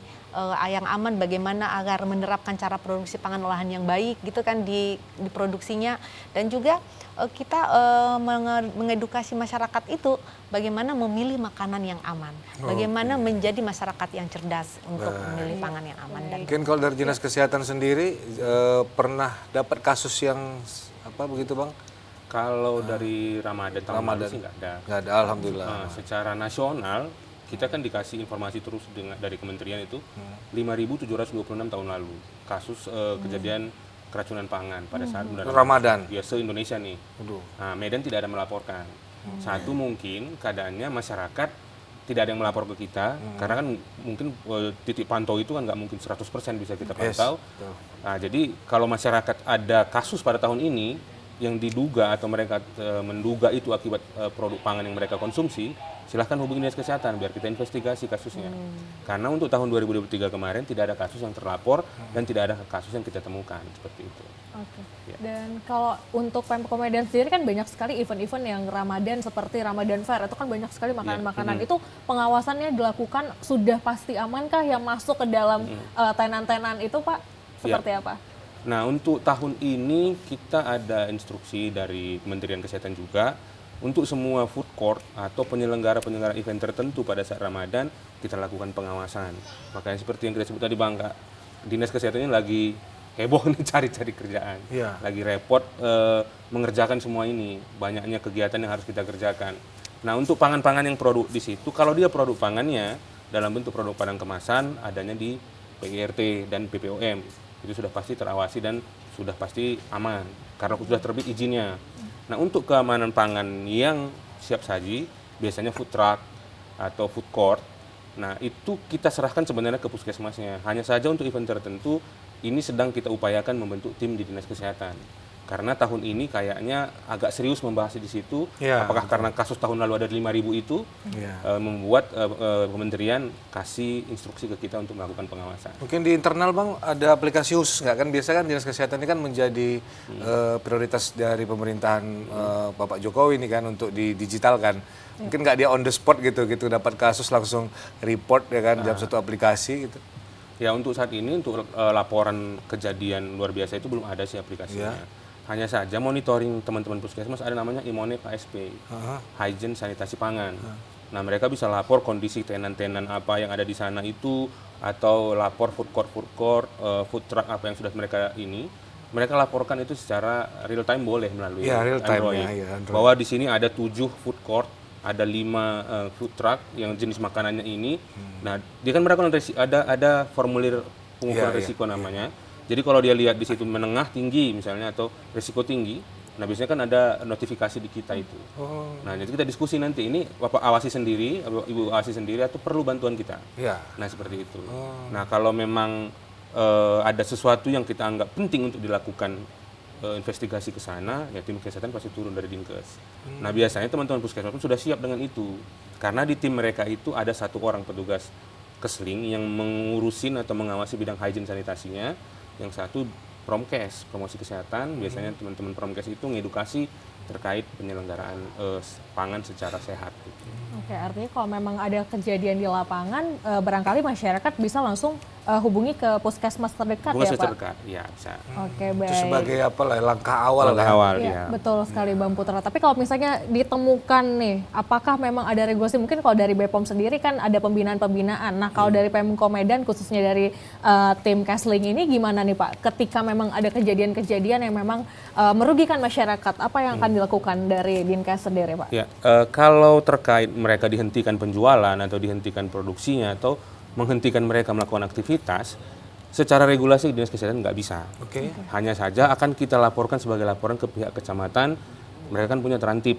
yang aman, bagaimana agar menerapkan cara produksi pangan olahan yang baik gitu kan di produksinya, dan juga kita mengedukasi masyarakat itu bagaimana memilih makanan yang aman, bagaimana menjadi masyarakat yang cerdas untuk memilih pangan yang aman. Dan Mungkin kalau dari dinas kesehatan sendiri pernah dapat kasus yang apa begitu Bang? Kalau dari Ramadan tahun lalu sih nggak ada. Nggak ada, alhamdulillah. Nah, secara nasional kita kan dikasih informasi terus dari kementerian itu 5.726 tahun lalu kasus kejadian keracunan pangan pada saat bulan Ramadan. Ya, se-Indonesia nih. Aduh. Nah, Medan tidak ada melaporkan. Satu mungkin keadaannya masyarakat tidak ada yang melapor ke kita karena kan mungkin titik pantau itu kan nggak mungkin 100% bisa kita pantau. betul. Nah, jadi kalau masyarakat ada kasus pada tahun ini yang diduga atau mereka menduga itu akibat produk pangan yang mereka konsumsi, silahkan hubungi dinas kesehatan biar kita investigasi kasusnya. Karena untuk tahun 2023 kemarin tidak ada kasus yang terlapor dan tidak ada kasus yang kita temukan seperti itu. Oke. Dan kalau untuk Pemkot Medan sendiri kan banyak sekali event-event yang Ramadan seperti Ramadan Fair, itu kan banyak sekali makanan-makanan. Itu pengawasannya dilakukan sudah pasti amankah yang masuk ke dalam tenan-tenan itu Pak? Seperti apa? Nah, untuk tahun ini kita ada instruksi dari Kementerian Kesehatan juga untuk semua food court atau penyelenggara-penyelenggara event tertentu pada saat Ramadan kita lakukan pengawasan. Makanya seperti yang kita sebut tadi Bang, Kak, Dinas Kesehatannya lagi heboh nih cari-cari kerjaan. Iya. Lagi repot mengerjakan semua ini. Banyaknya kegiatan yang harus kita kerjakan. Nah, untuk pangan-pangan yang produk di situ, kalau dia produk pangannya dalam bentuk produk padang kemasan adanya di PGRT dan BPOM. Itu sudah pasti terawasi dan sudah pasti aman karena sudah terbit izinnya. Nah, untuk keamanan pangan yang siap saji biasanya food truck atau food court. Nah, itu kita serahkan sebenarnya ke puskesmasnya. Hanya saja untuk event tertentu ini sedang kita upayakan membentuk tim di Dinas Kesehatan. Karena tahun ini kayaknya agak serius membahas di situ. Ya, Apakah karena kasus tahun lalu ada 5.000 itu membuat kementerian kasih instruksi ke kita untuk melakukan pengawasan. Mungkin di internal Bang ada aplikasi khusus nggak kan? Biasa kan dinas kesehatan ini kan menjadi prioritas dari pemerintahan Bapak Jokowi ini kan untuk didigitalkan. Mungkin nggak dia on the spot gitu dapat kasus langsung report ya kan dalam satu aplikasi gitu. Ya, untuk saat ini untuk laporan kejadian luar biasa itu belum ada sih aplikasinya. Hanya saja monitoring teman-teman puskesmas ada namanya IMONE KSP, Hygiene Sanitasi Pangan. Nah, mereka bisa lapor kondisi tenan-tenan apa yang ada di sana itu, atau lapor food court, food truck apa yang sudah mereka ini. Mereka laporkan itu secara real time boleh melalui real time Android. Android. Bahwa di sini ada 7 food court, ada 5 food truck yang jenis makanannya ini. Nah, dia kan mereka ada formulir pengukuran risiko namanya. Jadi kalau dia lihat di situ menengah tinggi misalnya atau risiko tinggi, nah biasanya kan ada notifikasi di kita itu. Nah, jadi kita diskusi nanti ini Bapak awasi sendiri, Ibu awasi sendiri atau perlu bantuan kita. Nah, seperti itu. Nah, kalau memang ada sesuatu yang kita anggap penting untuk dilakukan investigasi ke sana, ya tim kesehatan pasti turun dari Dinkes. Nah, biasanya teman-teman puskesmas pun sudah siap dengan itu. Karena di tim mereka itu ada 1 orang petugas kesling yang mengurusin atau mengawasi bidang hygiene sanitasinya, yang 1 Promkes, promosi kesehatan. Biasanya teman-teman Promkes itu mengedukasi terkait penyelenggaraan pangan secara sehat. Oke, artinya kalau memang ada kejadian di lapangan, barangkali masyarakat bisa langsung hubungi ke puskesmas terdekat ya, Pak? Terdekat, ya bisa. Oke, baik. Itu sebagai apa lah, langkah awal. Ya, betul sekali Bang Putra. Tapi kalau misalnya ditemukan nih, apakah memang ada regulasi? Mungkin kalau dari BPOM sendiri kan ada pembinaan-pembinaan. Nah, kalau dari Pemko Medan, khususnya dari tim Kesling ini gimana nih Pak? Ketika memang ada kejadian-kejadian yang memang merugikan masyarakat, apa yang akan dilakukan dari Dinkes sendiri Pak? Ya, kalau terkait mereka dihentikan penjualan atau dihentikan produksinya atau menghentikan mereka melakukan aktivitas, secara regulasi Dinas Kesehatan nggak bisa. Hanya saja akan kita laporkan sebagai laporan ke pihak kecamatan. Mereka kan punya terantip,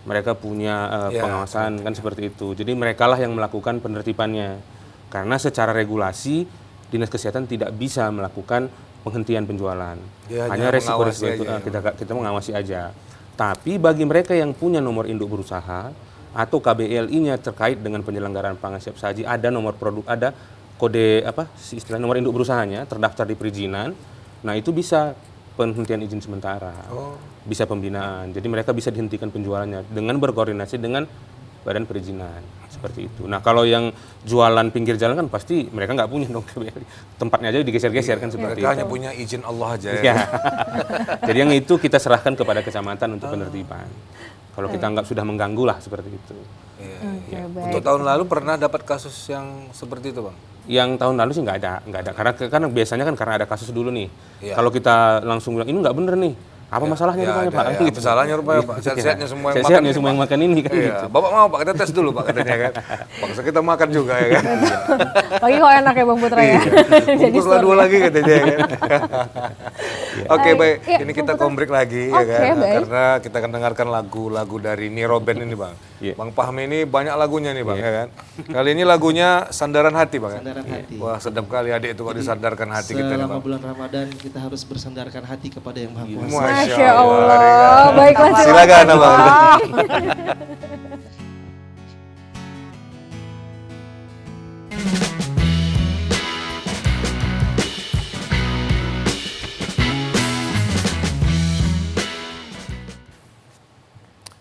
mereka punya pengawasan kan seperti itu. Jadi merekalah yang melakukan penertibannya. Karena secara regulasi Dinas Kesehatan tidak bisa melakukan penghentian penjualan. Hanya resiko itu kita mengawasi aja. Tapi bagi mereka yang punya nomor induk berusaha atau KBLI-nya terkait dengan penyelenggaraan pangan siap saji, ada nomor produk, ada kode istilah nomor induk berusahanya terdaftar di perizinan. Nah, itu bisa penghentian izin sementara, bisa pembinaan. Jadi mereka bisa dihentikan penjualannya dengan berkoordinasi dengan badan perizinan seperti itu. Nah, kalau yang jualan pinggir jalan kan pasti mereka nggak punya dong KBLI. Tempatnya aja digeser-geser kan seperti itu. Mereka hanya punya izin Allah aja. Jadi yang itu kita serahkan kepada kecamatan untuk penertiban. Kalau kita anggap sudah mengganggu lah seperti itu. Untuk tahun lalu pernah dapat kasus yang seperti itu Bang? Yang tahun lalu sih nggak ada. Karena biasanya kan karena ada kasus dulu nih. Kalau kita langsung bilang ini nggak bener nih, apa masalahnya rupanya Pak? Apa salahnya rupanya Pak? Sehat-sehatnya semua yang sehat-sehatnya semua yang makan ini kan. Gitu. Bapak mau Pak, kita tes dulu Pak katanya kan. Bangsa kita makan juga ya kan. Pagi kok enak ya Bang Putra ya. Bungkuslah 2 lagi katanya kan. Oke, baik. Ini kita kombrek lagi ya kan. Karena kita akan dengarkan lagu-lagu dari Niro Band ini Bang. Bang Fahmi ini banyak lagunya nih Bang ya kan. Kali ini lagunya Sandaran Hati Bang. Sandaran Hati. Wah, sedap kali adik itu kok disandarkan hati kita nih Bang. Selama bulan Ramadan kita harus bersandarkan hati kepada Yang Maha Kuasa. Masya Allah. Baiklah, silakan Bang.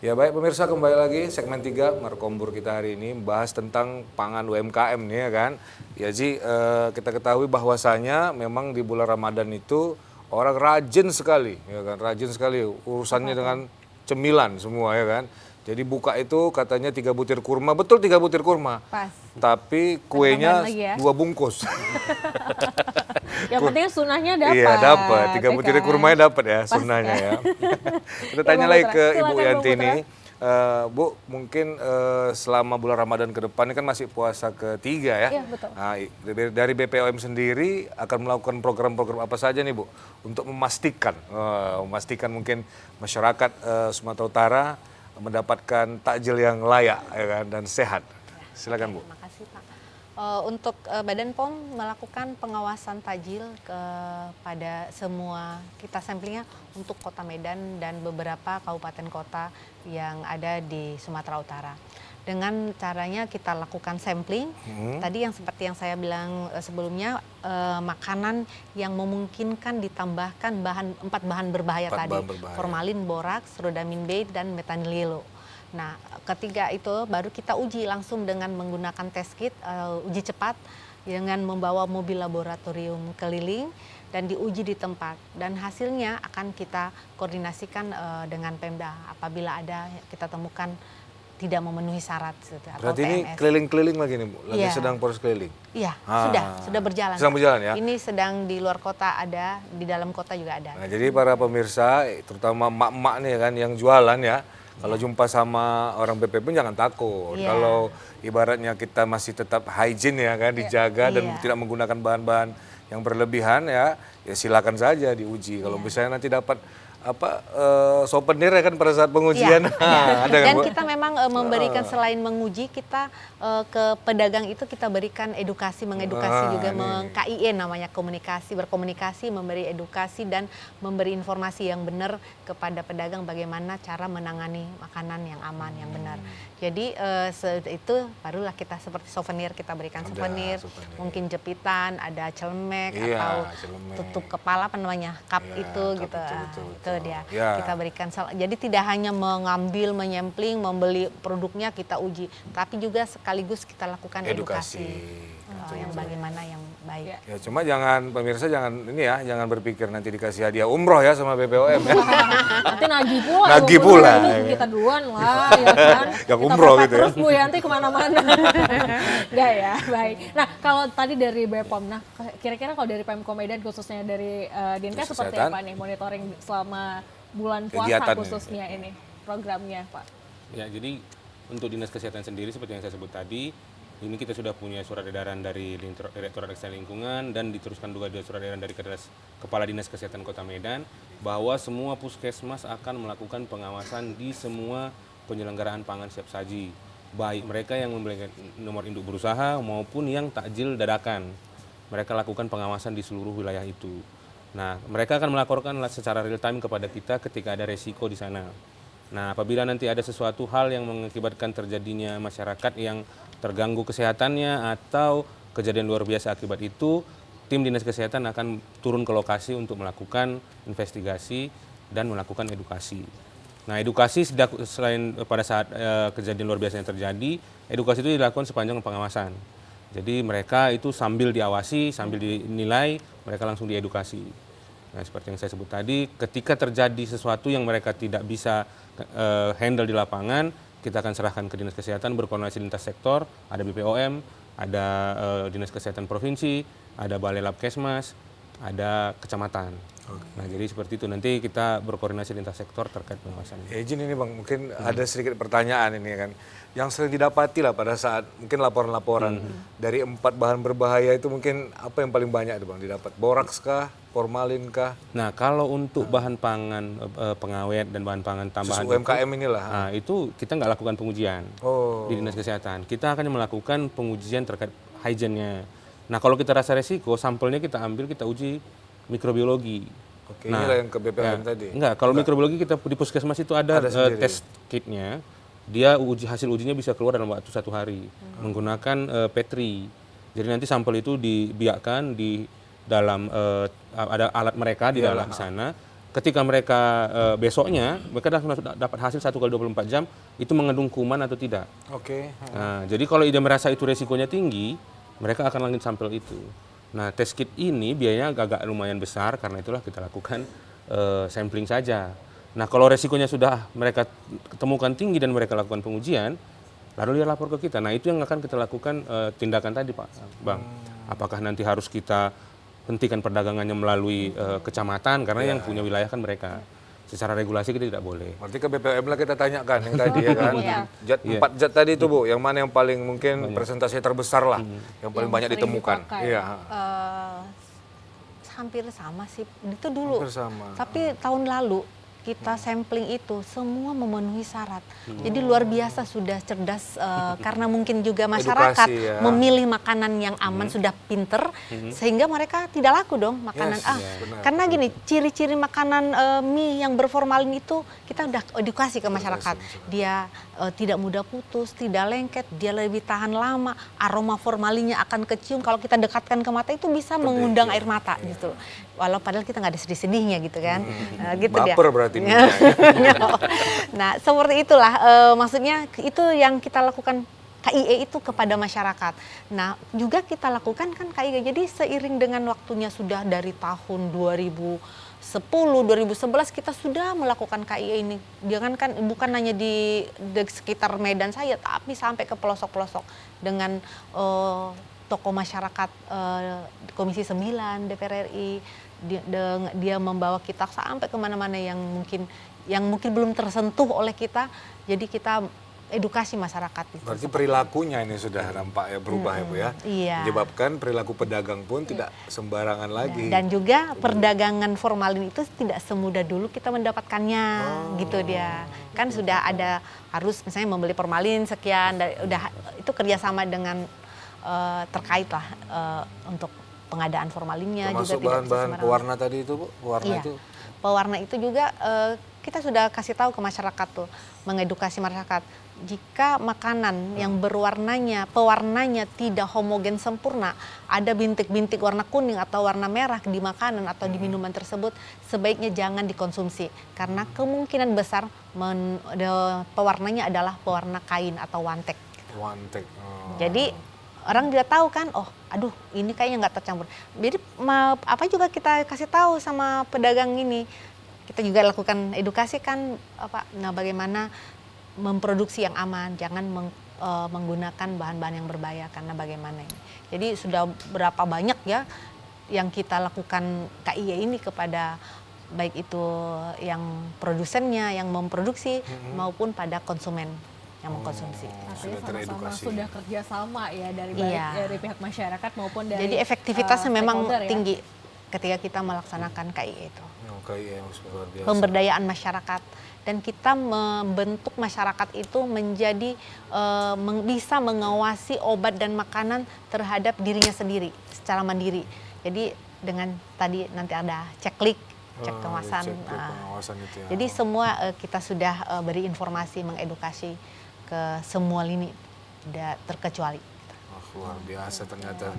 Ya baik pemirsa, kembali lagi segmen 3 Markombur kita hari ini membahas tentang pangan UMKM nih ya kan. Ya Ji, kita ketahui bahwasanya memang di bulan Ramadan itu orang rajin sekali ya kan, rajin sekali urusannya dengan cemilan semua ya kan. Jadi buka itu katanya 3 butir kurma, betul 3 butir kurma. Pas. Tapi kuenya ya? 2 bungkus. Yang penting sunahnya dapat. Iya dapat, 3 butir kurmanya dapat ya sunahnya ya. Kita tanya lagi ke Ibu Yanti ini, Bu, mungkin selama bulan Ramadan ke depan ini kan masih puasa ketiga ya. Iya betul. Nah, dari BPOM sendiri akan melakukan program-program apa saja nih Bu untuk memastikan mungkin masyarakat Sumatera Utara mendapatkan takjil yang layak ya kan, dan sehat. Silakan Bu. Terima kasih Pak. Untuk Badan POM melakukan pengawasan takjil kepada semua, kita samplingnya untuk Kota Medan dan beberapa kabupaten kota yang ada di Sumatera Utara. Dengan caranya kita lakukan sampling, tadi yang seperti yang saya bilang sebelumnya, makanan yang memungkinkan ditambahkan 4 bahan berbahaya tadi, formalin, boraks, rodamin B, dan metanil. Nah, ketiga itu baru kita uji langsung dengan menggunakan test kit, uji cepat dengan membawa mobil laboratorium keliling dan diuji di tempat, dan hasilnya akan kita koordinasikan dengan Pemda apabila ada kita temukan tidak memenuhi syarat gitu, atau Berarti ini TMS. keliling-keliling lagi nih Bu, lagi Iya. sedang proses keliling. Iya, Ah. sudah berjalan. Sedang berjalan ya? Ini sedang di luar kota ada, di dalam kota juga ada. Nah, jadi para pemirsa, terutama emak-emak nih kan yang jualan ya, kalau jumpa sama orang BP pun jangan takut. Iya. Kalau ibaratnya kita masih tetap hygiene ya kan, dijaga dan Iya. tidak menggunakan bahan-bahan yang berlebihan ya silakan saja diuji. Kalau misalnya nanti dapat souvenir ya kan pada saat pengujian. Iya. Ada kan, Dan Bu? kita memang memberikan selain menguji, kita ke pedagang itu kita berikan edukasi, mengedukasi juga, KIE namanya, berkomunikasi, memberi edukasi dan memberi informasi yang benar kepada pedagang bagaimana cara menangani makanan yang aman, yang benar. Jadi itu barulah kita seperti souvenir, kita berikan souvenir, mungkin jepitan, ada celemek Iya, atau celemek. tutup kepala apa namanya, cup Iya, itu cup gitu. betul. Itu dia. Ya. Kita berikan. Jadi tidak hanya mengambil, menyempling, membeli produknya kita uji, tapi juga sekaligus kita lakukan edukasi. Yang bagaimana yang baik. Ya cuma pemirsa jangan berpikir nanti dikasih hadiah umroh ya sama BPOM ya. Nanti nagih pula. Nagih Bu, pula. itu kita duluan lah, ya kan. Yang Kita umroh pepet gitu ya. terus Bu Yanti kemana-mana. Enggak ya, baik. Nah kalau tadi dari BPOM, nah kira-kira kalau dari Pemko Medan khususnya dari Dinkes Dinas seperti Kesehatan. apa nih monitoring selama bulan puasa Kegiatan khususnya ini programnya Pak? Ya, jadi untuk Dinas Kesehatan sendiri seperti yang saya sebut tadi, ini kita sudah punya surat edaran dari Direktorat Kesehatan Lingkungan dan diteruskan juga surat edaran dari Kepala Dinas Kesehatan Kota Medan bahwa semua puskesmas akan melakukan pengawasan di semua penyelenggaraan pangan siap saji, baik mereka yang memiliki nomor induk berusaha maupun yang takjil dadakan. Mereka lakukan pengawasan di seluruh wilayah itu. Nah, mereka akan melaporkan secara real time kepada kita ketika ada resiko di sana. Nah, apabila nanti ada sesuatu hal yang mengakibatkan terjadinya masyarakat yang terganggu kesehatannya atau kejadian luar biasa akibat itu, tim Dinas Kesehatan akan turun ke lokasi untuk melakukan investigasi dan melakukan edukasi. Nah, edukasi selain pada saat kejadian luar biasa yang terjadi, edukasi itu dilakukan sepanjang pengawasan. Jadi mereka itu sambil diawasi, sambil dinilai, mereka langsung diedukasi. Nah, seperti yang saya sebut tadi, ketika terjadi sesuatu yang mereka tidak bisa handle di lapangan, kita akan serahkan ke Dinas Kesehatan berkoordinasi lintas sektor, ada BPOM, ada Dinas Kesehatan Provinsi, ada Balai Labkesmas, ada kecamatan. Nah, jadi seperti itu, nanti kita berkoordinasi lintas sektor terkait pengawasan. Ya, izin ini Bang, mungkin ada sedikit pertanyaan ini kan. Yang sering didapati lah pada saat mungkin laporan-laporan dari 4 bahan berbahaya itu mungkin apa yang paling banyak itu Bang didapat? Boraks kah? Formalin kah? Nah, kalau untuk bahan pangan pengawet dan bahan pangan tambahan UMKM inilah. nah, itu kita nggak lakukan pengujian Oh. di Dinas Kesehatan. Kita akan melakukan pengujian terkait hygiene-nya. Nah, kalau kita rasa resiko, sampelnya kita ambil, kita uji mikrobiologi. Oke, inilah yang ke BPOM tadi. Enggak, kalau mikrobiologi kita di puskesmas itu ada sendiri. tes kitnya. Dia hasil ujinya bisa keluar dalam waktu 1 hari menggunakan petri. Jadi nanti sampel itu dibiakkan di dalam ada alat mereka di dalam sana. Ketika mereka besoknya mereka dapat hasil 1x24 jam itu mengandung kuman atau tidak. Oke. Nah, jadi kalau dia merasa itu resikonya tinggi, mereka akan lanjut sampel itu. Nah, tes kit ini biayanya agak lumayan besar, karena itulah kita lakukan sampling saja. Nah, kalau resikonya sudah mereka ketemukan tinggi dan mereka lakukan pengujian, lalu dia lapor ke kita. Nah, itu yang akan kita lakukan tindakan tadi, Pak Bang. Apakah nanti harus kita hentikan perdagangannya melalui kecamatan, karena yang punya wilayah kan mereka. Secara regulasi kita tidak boleh. Berarti ke BPOM lah kita tanyakan yang tadi ya kan. Iya. 4 zat tadi itu Bu, yang mana yang paling mungkin presentasinya terbesar lah, yang paling banyak sering ditemukan. dipakai. Iya. Hampir sama sih, itu dulu. Hampir sama. Tapi tahun lalu kita sampling itu semua memenuhi syarat. Jadi luar biasa sudah cerdas karena mungkin juga masyarakat Edukasi, ya. memilih makanan yang aman, sudah pinter sehingga mereka tidak laku dong makanan benar. karena gini, ciri-ciri makanan mie yang berformalin itu kita udah edukasi ke masyarakat. Dia tidak mudah putus, tidak lengket, dia lebih tahan lama, aroma formalinnya akan kecium, kalau kita dekatkan ke mata itu bisa mengundang air mata gitu. Walau padahal kita nggak ada sedih-sedihnya gitu kan. Gitu dia. Baper berarti ini. Nah, seperti itulah maksudnya itu yang kita lakukan KIE itu kepada masyarakat. Nah, juga kita lakukan kan KIE. Jadi seiring dengan waktunya sudah dari tahun 2011 kita sudah melakukan KIE ini. Jangankan bukan hanya di sekitar Medan saja, tapi sampai ke pelosok-pelosok dengan tokoh masyarakat, Komisi 9 DPR RI. Dia membawa kita sampai kemana-mana yang mungkin belum tersentuh oleh kita. Jadi kita edukasi masyarakat itu. Berarti perilakunya ini sudah nampak ya berubah ya Bu ya. Iya. Menyebabkan perilaku pedagang pun tidak sembarangan lagi. Dan juga perdagangan formalin itu tidak semudah dulu kita mendapatkannya, gitu dia. Kan sudah ada harus misalnya membeli formalin sekian, udah itu kerjasama dengan terkait lah untuk pengadaan formalinnya. Termasuk juga bahan-bahan pewarna tadi itu Bu, pewarna iya. itu. Pewarna itu juga kita sudah kasih tahu ke masyarakat tuh, mengedukasi masyarakat. Jika makanan yang pewarnanya tidak homogen sempurna, ada bintik-bintik warna kuning atau warna merah di makanan atau di minuman tersebut, sebaiknya jangan dikonsumsi. Karena kemungkinan besar pewarnanya adalah pewarna kain atau wantek. Wantek. Jadi orang juga tahu kan, oh aduh ini kayaknya nggak tercampur. Jadi apa juga kita kasih tahu sama pedagang ini. Kita juga lakukan edukasi kan, bagaimana memproduksi yang aman, jangan menggunakan bahan-bahan yang berbahaya karena bagaimana ini. Jadi sudah berapa banyak ya yang kita lakukan KIE ini kepada baik itu yang produsennya, yang memproduksi maupun pada konsumen yang mengkonsumsi. Artinya Sudah sama-sama teredukasi. sudah kerjasama ya dari Iya. dari pihak masyarakat maupun dari Jadi efektivitasnya memang stakeholder ya. tinggi ketika kita melaksanakan KIE itu. Oke, ya, luar biasa. Pemberdayaan masyarakat, dan kita membentuk masyarakat itu menjadi bisa mengawasi obat dan makanan terhadap dirinya sendiri secara mandiri. Jadi dengan tadi nanti ada cek pengawasan. Pengawasan itu ya. Jadi semua kita sudah beri informasi, mengedukasi ke semua lini, tidak terkecuali. Luar biasa ternyata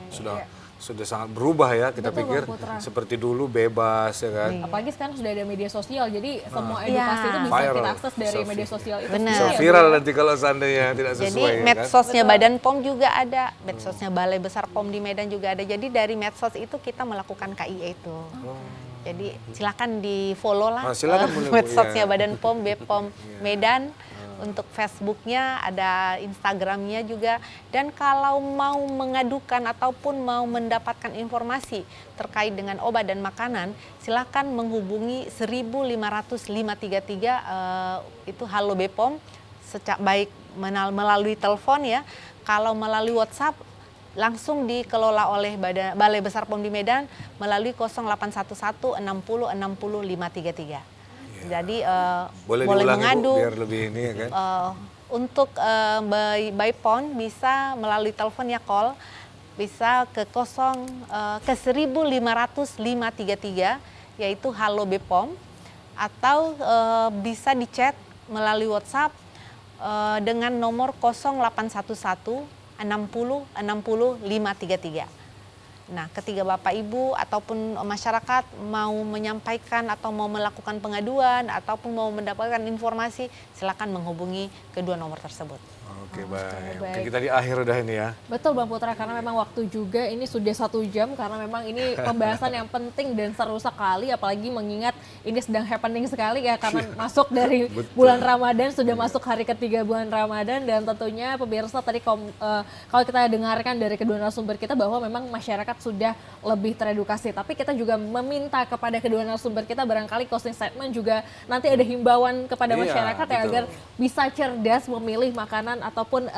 sudah sangat berubah ya, kita Betul, pikir Bang Putra. seperti dulu bebas ya kan. Apalagi sekarang sudah ada media sosial, jadi semua edukasi itu bisa Viral. kita akses dari Bisa media sosial itu Benar. Bisa sendiri ya, viral Bu, ya. nanti kalau seandainya tidak sesuai Jadi ya kan. medsosnya Badan POM juga ada, medsosnya Balai Besar POM di Medan juga ada. Jadi dari medsos itu kita melakukan KIE itu. Jadi silakan di follow lah Silakan boleh, Bu, medsosnya ya. Badan POM, BPOM Medan. Untuk Facebooknya ada, Instagramnya juga. Dan kalau mau mengadukan ataupun mau mendapatkan informasi terkait dengan obat dan makanan, silakan menghubungi 1500533 itu Halo BPOM, baik melalui telepon ya. Kalau melalui WhatsApp langsung dikelola oleh Balai Besar POM di Medan melalui 0811 60 60 533. Jadi boleh diulangi, mengadu. Bu, biar lebih ini ya kan. Untuk by phone bisa melalui telepon ya, call bisa ke 1500533 yaitu Halo BPOM, atau bisa di chat melalui WhatsApp dengan nomor 0811 60 60 533. Nah, ketika Bapak Ibu ataupun masyarakat mau menyampaikan atau mau melakukan pengaduan ataupun mau mendapatkan informasi, silakan menghubungi kedua nomor tersebut. Oke, baik. baik. Oke, kita di akhir udah ini ya. Betul Bang Putra, karena memang waktu juga ini sudah 1 jam, karena memang ini pembahasan yang penting dan seru sekali, apalagi mengingat ini sedang happening sekali ya, karena masuk dari bulan Ramadan, sudah masuk hari ketiga bulan Ramadan, dan tentunya pemirsa tadi kalau kita dengarkan dari kedua narasumber kita bahwa memang masyarakat sudah lebih teredukasi, tapi kita juga meminta kepada kedua narasumber kita barangkali closing statement juga nanti ada himbauan kepada Iya, masyarakat ya, betul. agar bisa cerdas memilih makanan ataupun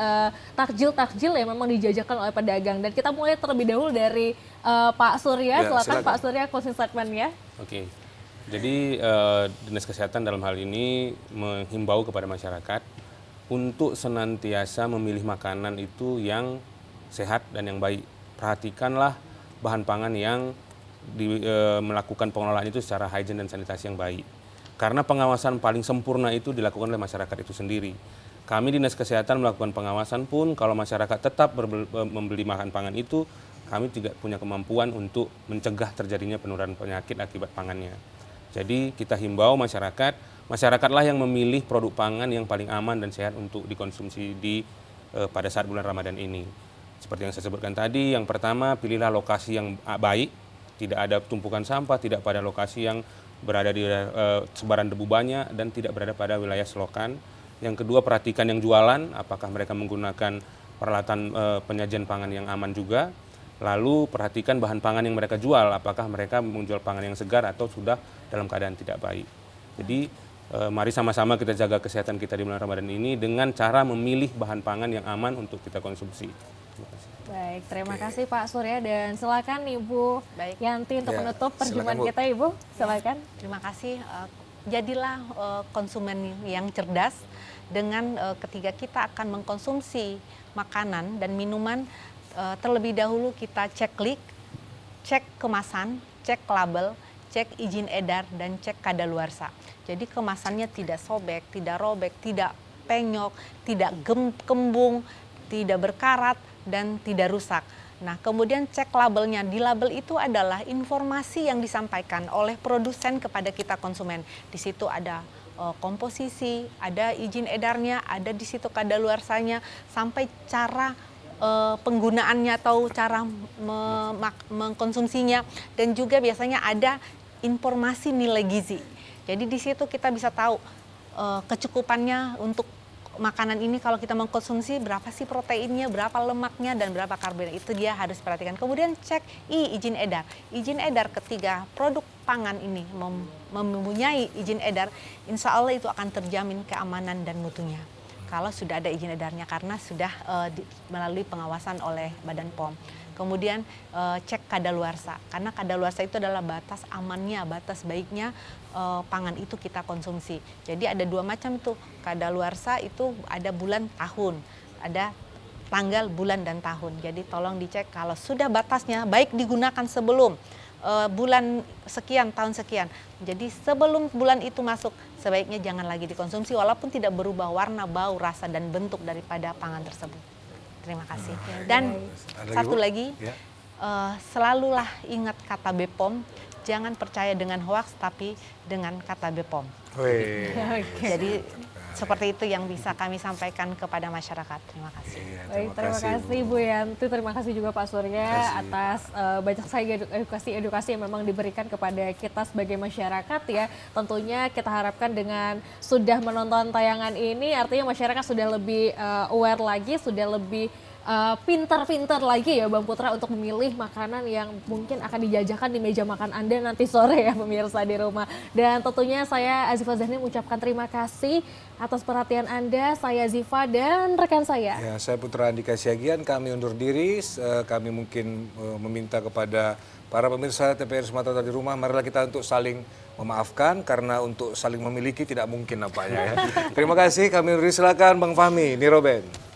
takjil-takjil yang memang dijajakan oleh pedagang. Dan kita mulai terlebih dahulu dari Pak Surya, Ya, silakan silakan. Pak Surya closing statement-nya. Oke, jadi Dinas Kesehatan dalam hal ini menghimbau kepada masyarakat untuk senantiasa memilih makanan itu yang sehat dan yang baik. Perhatikanlah bahan pangan yang melakukan pengelolaan itu secara hygiene dan sanitasi yang baik. Karena pengawasan paling sempurna itu dilakukan oleh masyarakat itu sendiri. Kami Dinas Kesehatan melakukan pengawasan pun kalau masyarakat tetap membeli bahan pangan itu, kami tidak punya kemampuan untuk mencegah terjadinya penularan penyakit akibat pangannya. Jadi kita himbau masyarakatlah yang memilih produk pangan yang paling aman dan sehat untuk dikonsumsi di pada saat bulan Ramadan ini. Seperti yang saya sebutkan tadi, yang pertama pilihlah lokasi yang baik, tidak ada tumpukan sampah, tidak pada lokasi yang berada di sebaran debu banyak dan tidak berada pada wilayah selokan. Yang kedua, perhatikan yang jualan, apakah mereka menggunakan peralatan penyajian pangan yang aman juga. Lalu perhatikan bahan pangan yang mereka jual, apakah mereka menjual pangan yang segar atau sudah dalam keadaan tidak baik. Jadi mari sama-sama kita jaga kesehatan kita di bulan Ramadan ini dengan cara memilih bahan pangan yang aman untuk kita konsumsi. Terima kasih. Baik, terima kasih Pak Surya dan silakan Ibu Baik. Yanti untuk Ya, menutup perjumpaan silakan, Bu. kita Ibu. Silakan. Terima kasih. Jadilah konsumen yang cerdas dengan ketika kita akan mengkonsumsi makanan dan minuman, terlebih dahulu kita cek kemasan, cek label, cek izin edar, dan cek kadaluarsa. Jadi kemasannya tidak sobek, tidak robek, tidak penyok, tidak kembung, tidak berkarat, dan tidak rusak. Nah, kemudian cek labelnya. Di label itu adalah informasi yang disampaikan oleh produsen kepada kita konsumen. Di situ ada komposisi, ada izin edarnya, ada di situ kadaluarsanya, sampai cara penggunaannya atau cara mengkonsumsinya, dan juga biasanya ada informasi nilai gizi. Jadi di situ kita bisa tahu kecukupannya untuk makanan ini kalau kita mengkonsumsi berapa sih proteinnya, berapa lemaknya, dan berapa karbohidrat. Itu dia harus perhatikan. Kemudian cek izin edar. Izin edar ketika produk pangan ini mempunyai izin edar, insya Allah itu akan terjamin keamanan dan mutunya. Kalau sudah ada izin edarnya karena sudah melalui pengawasan oleh Badan POM. Kemudian cek kadaluarsa, karena kadaluarsa itu adalah batas amannya, batas baiknya pangan itu kita konsumsi. Jadi ada dua macam itu, kadaluarsa itu ada bulan tahun, ada tanggal bulan dan tahun. Jadi tolong dicek kalau sudah batasnya, baik digunakan sebelum bulan sekian, tahun sekian. Jadi sebelum bulan itu masuk, sebaiknya jangan lagi dikonsumsi walaupun tidak berubah warna, bau, rasa, dan bentuk daripada pangan tersebut. Terima kasih. Dan satu lagi, selalulah ingat kata BPOM, jangan percaya dengan hoaks tapi dengan kata BPOM. Jadi seperti itu yang bisa kami sampaikan kepada masyarakat. Terima kasih. Baik, terima kasih Bu Yanti, terima kasih juga Pak Surya atas banyak sekali edukasi yang memang diberikan kepada kita sebagai masyarakat ya. Tentunya kita harapkan dengan sudah menonton tayangan ini artinya masyarakat sudah lebih aware lagi, sudah lebih pintar-pintar lagi ya Bang Putra untuk memilih makanan yang mungkin akan dijajakan di meja makan Anda nanti sore ya pemirsa di rumah. Dan tentunya saya Azifa Zahni mengucapkan terima kasih atas perhatian Anda. Saya Ziva dan rekan saya. Ya, saya Putra Andika Siagian, kami undur diri. Kami mungkin meminta kepada para pemirsa TVRI Sumatera Utara di rumah, marilah kita untuk saling memaafkan karena untuk saling memiliki tidak mungkin nampaknya ya. Terima kasih, kami undur diri. Silakan Bang Fahmi, Niroben.